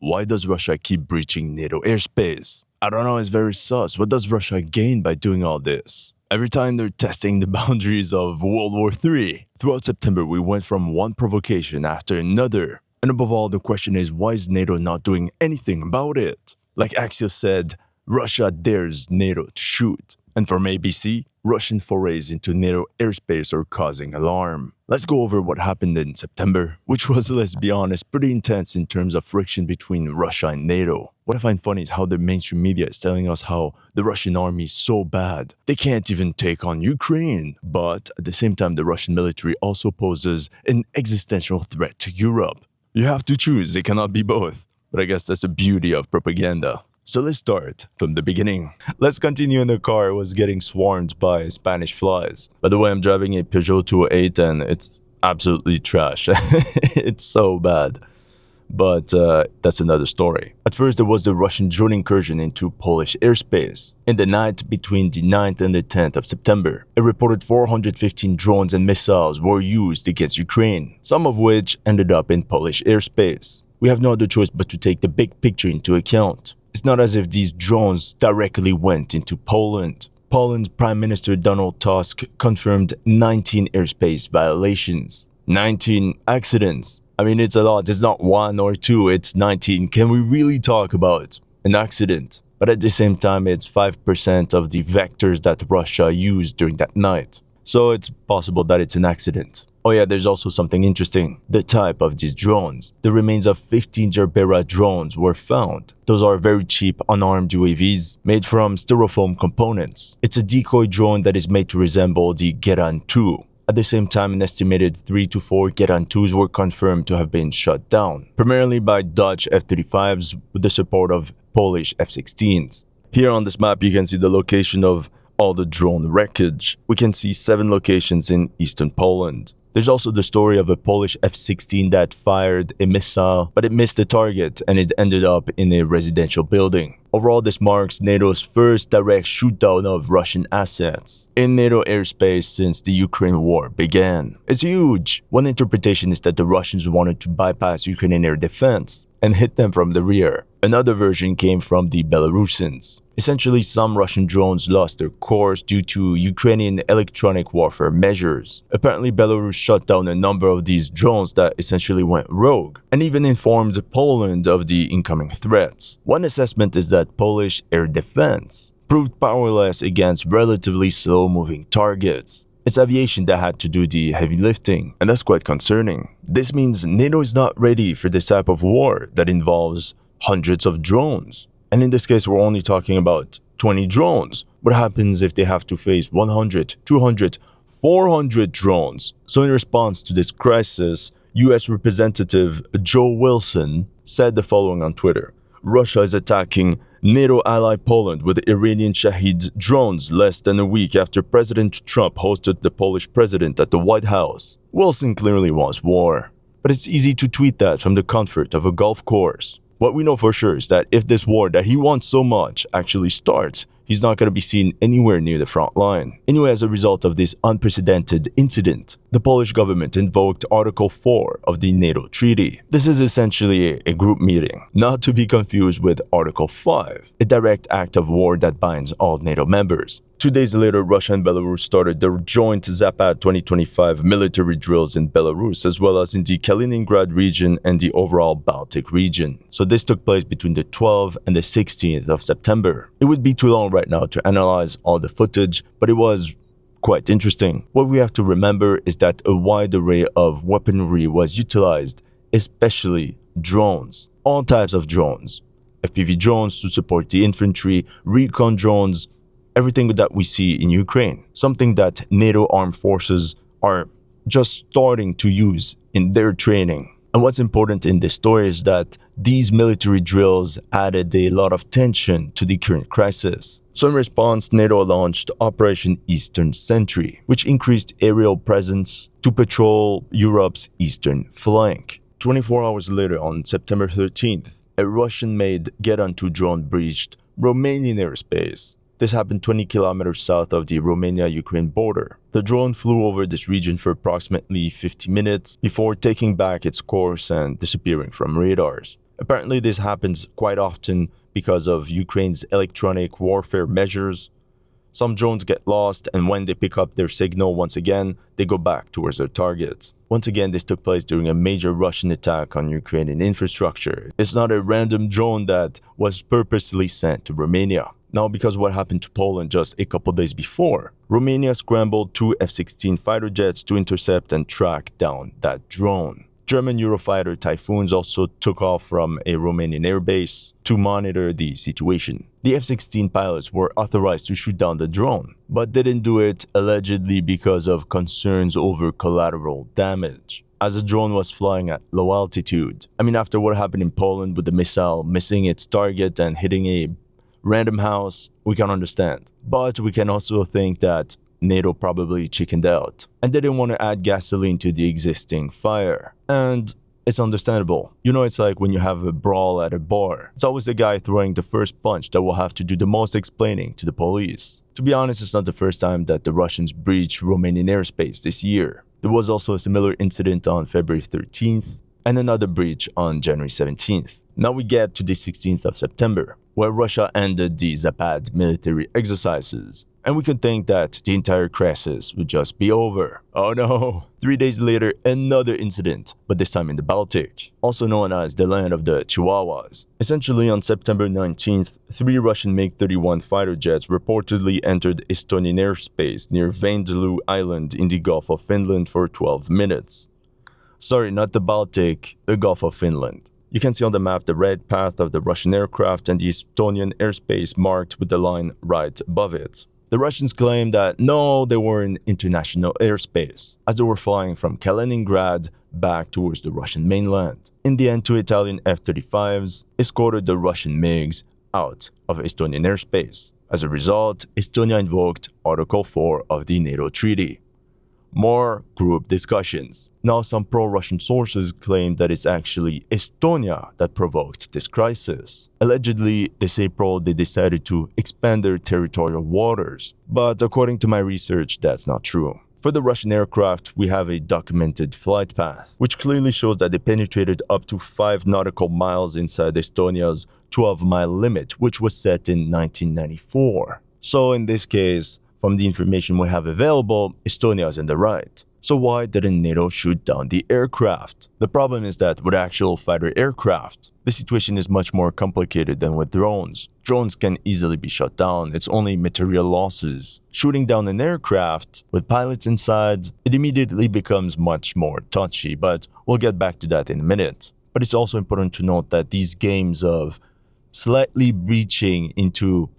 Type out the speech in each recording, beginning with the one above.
Why does Russia keep breaching NATO airspace? I don't know, it's very sus. What does Russia gain by doing all this? Every time they're testing the boundaries of World War III. Throughout September, we went from one provocation after another. And above all, the question is, why is NATO not doing anything about it? Like Axios said, Russia dares NATO to shoot. And from ABC, Russian forays into NATO airspace are causing alarm. Let's go over what happened in September, which was, let's be honest, pretty intense in terms of friction between Russia and NATO. What I find funny is how the mainstream media is telling us how the Russian army is so bad, they can't even take on Ukraine. But at the same time, the Russian military also poses an existential threat to Europe. You have to choose, it cannot be both. But I guess that's the beauty of propaganda. So let's start from the beginning. Let's continue in the car. It was getting swarmed by Spanish flies. By the way, I'm driving a Peugeot 208 and it's absolutely trash. It's so bad. But that's another story. At first, there was the Russian drone incursion into Polish airspace. In the night between the 9th and the 10th of September, it reported 415 drones and missiles were used against Ukraine, some of which ended up in Polish airspace. We have no other choice but to take the big picture into account. It's not as if these drones directly went into Poland. Poland's Prime Minister Donald Tusk confirmed 19 airspace violations. 19 accidents. I mean, it's a lot. It's not one or two, it's 19. Can we really talk about an accident? But at the same time, it's 5% of the vectors that Russia used during that night. So it's possible that it's an accident. Oh yeah, there's also something interesting. The type of these drones. The remains of 15 Gerbera drones were found. Those are very cheap, unarmed UAVs made from styrofoam components. It's a decoy drone that is made to resemble the Geran 2. At the same time, an estimated 3 to 4 Geran 2s were confirmed to have been shot down, primarily by Dutch F-35s with the support of Polish F-16s. Here on this map, you can see the location of all the drone wreckage. We can see 7 locations in eastern Poland. There's also the story of a Polish F-16 that fired a missile, but it missed the target and it ended up in a residential building. Overall, this marks NATO's first direct shootdown of Russian assets in NATO airspace since the Ukraine war began. It's huge. One interpretation is that the Russians wanted to bypass Ukrainian air defense and hit them from the rear. Another version came from the Belarusians. Essentially, some Russian drones lost their course due to Ukrainian electronic warfare measures. Apparently, Belarus shot down a number of these drones that essentially went rogue, and even informed Poland of the incoming threats. One assessment is that Polish air defense proved powerless against relatively slow-moving targets. It's aviation that had to do the heavy lifting, and that's quite concerning. This means NATO is not ready for this type of war that involves hundreds of drones. And in this case, we're only talking about 20 drones. What happens if they have to face 100, 200, 400 drones? So in response to this crisis, US Representative Joe Wilson said the following on Twitter: Russia is attacking NATO ally Poland with Iranian Shahid drones less than a week after President Trump hosted the Polish president at the White House. Wilson clearly wants war. But it's easy to tweet that from the comfort of a golf course. What we know for sure is that if this war that he wants so much actually starts, he's not going to be seen anywhere near the front line. Anyway, as a result of this unprecedented incident, the Polish government invoked Article 4 of the NATO treaty. This is essentially a group meeting, not to be confused with Article 5, a direct act of war that binds all NATO members. 2 days later, Russia and Belarus started their joint Zapad 2025 military drills in Belarus, as well as in the Kaliningrad region and the overall Baltic region. So this took place between the 12th and the 16th of September. It would be too long right now to analyze all the footage, but it was quite interesting. What we have to remember is that a wide array of weaponry was utilized, especially drones. All types of drones. FPV drones to support the infantry, recon drones, everything that we see in Ukraine. Something that NATO armed forces are just starting to use in their training. And what's important in this story is that these military drills added a lot of tension to the current crisis. So in response, NATO launched Operation Eastern Sentry, which increased aerial presence to patrol Europe's eastern flank. 24 hours later, on September 13th, a Russian-made Geran-2 drone breached Romanian airspace. This happened 20 kilometers south of the Romania-Ukraine border. The drone flew over this region for approximately 50 minutes before taking back its course and disappearing from radars. Apparently, this happens quite often because of Ukraine's electronic warfare measures. Some drones get lost, and when they pick up their signal once again, they go back towards their targets. Once again, this took place during a major Russian attack on Ukrainian infrastructure. It's not a random drone that was purposely sent to Romania. Now, because what happened to Poland just a couple days before, Romania scrambled 2 F-16 fighter jets to intercept and track down that drone. German Eurofighter Typhoons also took off from a Romanian airbase to monitor the situation. The F-16 pilots were authorized to shoot down the drone, but didn't do it allegedly because of concerns over collateral damage, as the drone was flying at low altitude. I mean, after what happened in Poland with the missile missing its target and hitting a random house, we can understand. But we can also think that NATO probably chickened out and didn't want to add gasoline to the existing fire. And it's understandable. You know, it's like when you have a brawl at a bar. It's always the guy throwing the first punch that will have to do the most explaining to the police. To be honest, it's not the first time that the Russians breached Romanian airspace this year. There was also a similar incident on February 13th and another breach on January 17th. Now we get to the 16th of September, where Russia ended the Zapad military exercises. And we could think that the entire crisis would just be over. Oh no! 3 days later, another incident, but this time in the Baltic, also known as the land of the Chihuahuas. Essentially, on September 19th, 3 Russian MiG-31 fighter jets reportedly entered Estonian airspace near Vindaloo Island in the Gulf of Finland for 12 minutes. Sorry, not the Baltic, the Gulf of Finland. You can see on the map the red path of the Russian aircraft and the Estonian airspace marked with the line right above it. The Russians claim that no, they were in international airspace, as they were flying from Kaliningrad back towards the Russian mainland. In the end, 2 Italian F-35s escorted the Russian MiGs out of Estonian airspace. As a result, Estonia invoked Article 4 of the NATO treaty. More group discussions. Now, some pro-Russian sources claim that it's actually Estonia that provoked this crisis. Allegedly, this April they decided to expand their territorial waters. But according to my research, that's not true. For the Russian aircraft, we have a documented flight path, which clearly shows that they penetrated up to 5 nautical miles inside Estonia's 12-mile limit, which was set in 1994. So in this case, from the information we have available, Estonia is in the right. So why didn't NATO shoot down the aircraft? The problem is that with actual fighter aircraft, the situation is much more complicated than with drones. Drones can easily be shot down, it's only material losses. Shooting down an aircraft with pilots inside, it immediately becomes much more touchy, but we'll get back to that in a minute. But it's also important to note that these games of slightly breaching into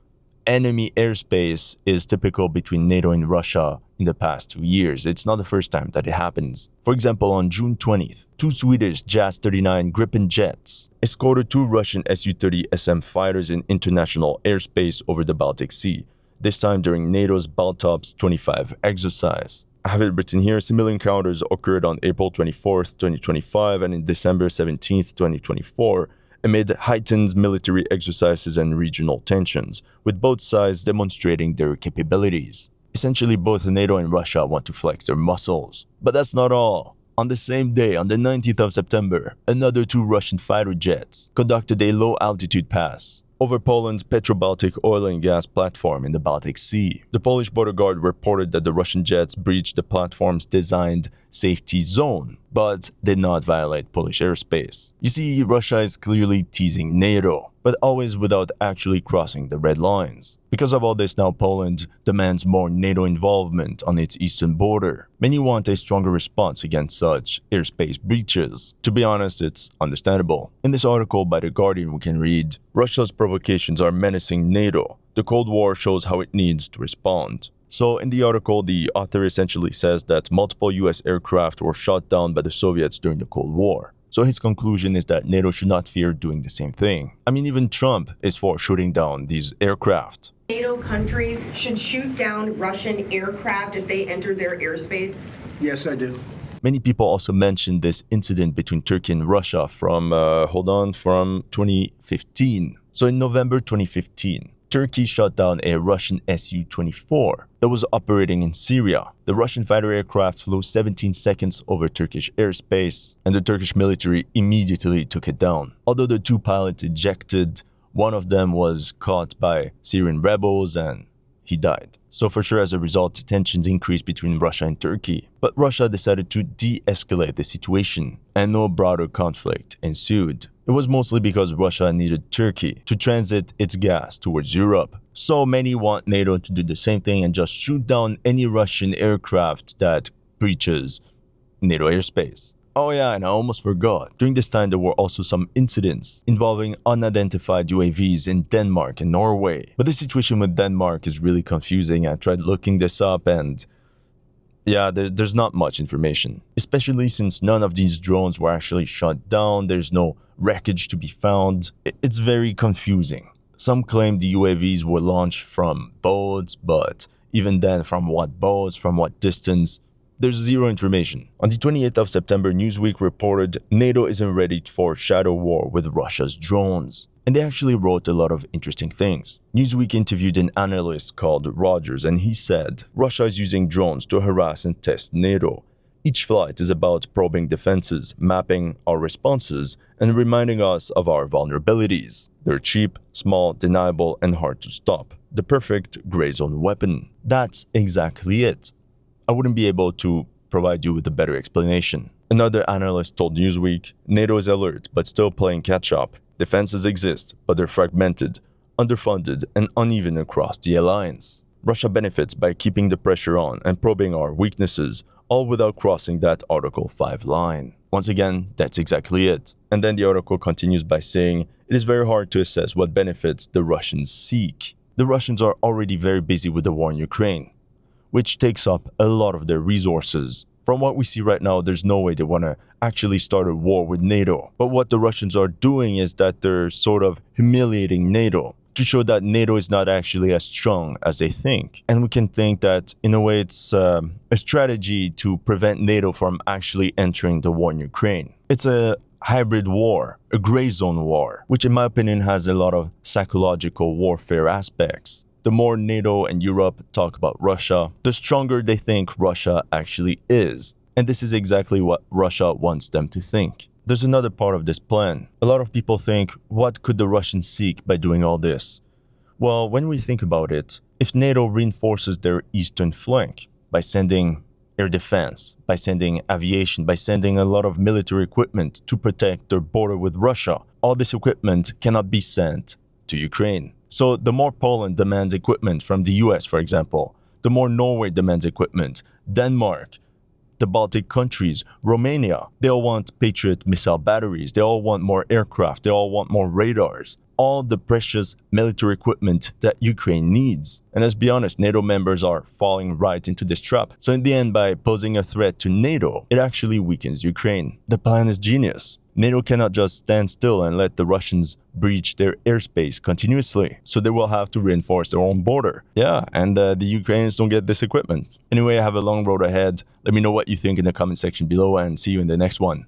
enemy airspace is typical between NATO and Russia in the past 2 years. It's not the first time that it happens. For example, on June 20th, 2 Swedish JAS-39 Gripen jets escorted 2 Russian Su-30 SM fighters in international airspace over the Baltic Sea, this time during NATO's Baltops 25 exercise. I have it written here. Similar encounters occurred on April 24th, 2025 and in December 17th, 2024, amid heightened military exercises and regional tensions, with both sides demonstrating their capabilities. Essentially, both NATO and Russia want to flex their muscles. But that's not all. On the same day, on the 19th of September, another 2 Russian fighter jets conducted a low-altitude pass over Poland's Petro-Baltic oil and gas platform in the Baltic Sea. The Polish border guard reported that the Russian jets breached the platform's designed safety zone, but did not violate Polish airspace. You see, Russia is clearly teasing NATO, but always without actually crossing the red lines. Because of all this, now Poland demands more NATO involvement on its eastern border. Many want a stronger response against such airspace breaches. To be honest, it's understandable. In this article by The Guardian, we can read, Russia's provocations are menacing NATO. The Cold War shows how it needs to respond. So in the article, the author essentially says that multiple US aircraft were shot down by the Soviets during the Cold War. So his conclusion is that NATO should not fear doing the same thing. I mean, even Trump is for shooting down these aircraft. NATO countries should shoot down Russian aircraft if they enter their airspace? Yes, I do. Many people also mentioned this incident between Turkey and Russia from 2015. So in November 2015, Turkey shot down a Russian Su-24 that was operating in Syria. The Russian fighter aircraft flew 17 seconds over Turkish airspace, and the Turkish military immediately took it down. Although the two pilots ejected, one of them was caught by Syrian rebels and he died. So for sure, as a result, tensions increased between Russia and Turkey. But Russia decided to de-escalate the situation, and no broader conflict ensued. It was mostly because Russia needed Turkey to transit its gas towards Europe. So many want NATO to do the same thing and just shoot down any Russian aircraft that breaches NATO airspace. Oh yeah, and I almost forgot. During this time, there were also some incidents involving unidentified UAVs in Denmark and Norway. But the situation with Denmark is really confusing. I tried looking this up and yeah, there's not much information. Especially since none of these drones were actually shot down, there's no wreckage to be found. It's very confusing. Some claim the UAVs were launched from boats, but even then, from what boats, from what distance? There's zero information. On the 28th of September, Newsweek reported NATO isn't ready for shadow war with Russia's drones. And they actually wrote a lot of interesting things. Newsweek interviewed an analyst called Rogers, and he said, Russia is using drones to harass and test NATO. Each flight is about probing defenses, mapping our responses, and reminding us of our vulnerabilities. They're cheap, small, deniable, and hard to stop. The perfect gray zone weapon. That's exactly it. I wouldn't be able to provide you with a better explanation. Another analyst told Newsweek, NATO is alert but still playing catch-up. Defenses exist, but they're fragmented, underfunded, and uneven across the alliance. Russia benefits by keeping the pressure on and probing our weaknesses, all without crossing that Article 5 line. Once again, that's exactly it. And then the article continues by saying, it is very hard to assess what benefits the Russians seek. The Russians are already very busy with the war in Ukraine, which takes up a lot of their resources. From what we see right now, there's no way they want to actually start a war with NATO. But what the Russians are doing is that they're sort of humiliating NATO to show that NATO is not actually as strong as they think. And we can think that, in a way, it's a strategy to prevent NATO from actually entering the war in Ukraine. It's a hybrid war, a gray zone war, which in my opinion has a lot of psychological warfare aspects. The more NATO and Europe talk about Russia, the stronger they think Russia actually is. And this is exactly what Russia wants them to think. There's another part of this plan. A lot of people think, what could the Russians seek by doing all this? Well, when we think about it, if NATO reinforces their eastern flank by sending air defense, by sending aviation, by sending a lot of military equipment to protect their border with Russia, all this equipment cannot be sent to Ukraine. So the more Poland demands equipment from the US, for example, the more Norway demands equipment, Denmark, the Baltic countries, Romania, they all want Patriot missile batteries, they all want more aircraft, they all want more radars, all the precious military equipment that Ukraine needs. And let's be honest, NATO members are falling right into this trap. So in the end, by posing a threat to NATO, it actually weakens Ukraine. The plan is genius. NATO cannot just stand still and let the Russians breach their airspace continuously, so they will have to reinforce their own border. Yeah, and the Ukrainians don't get this equipment. Anyway, I have a long road ahead. Let me know what you think in the comment section below and see you in the next one.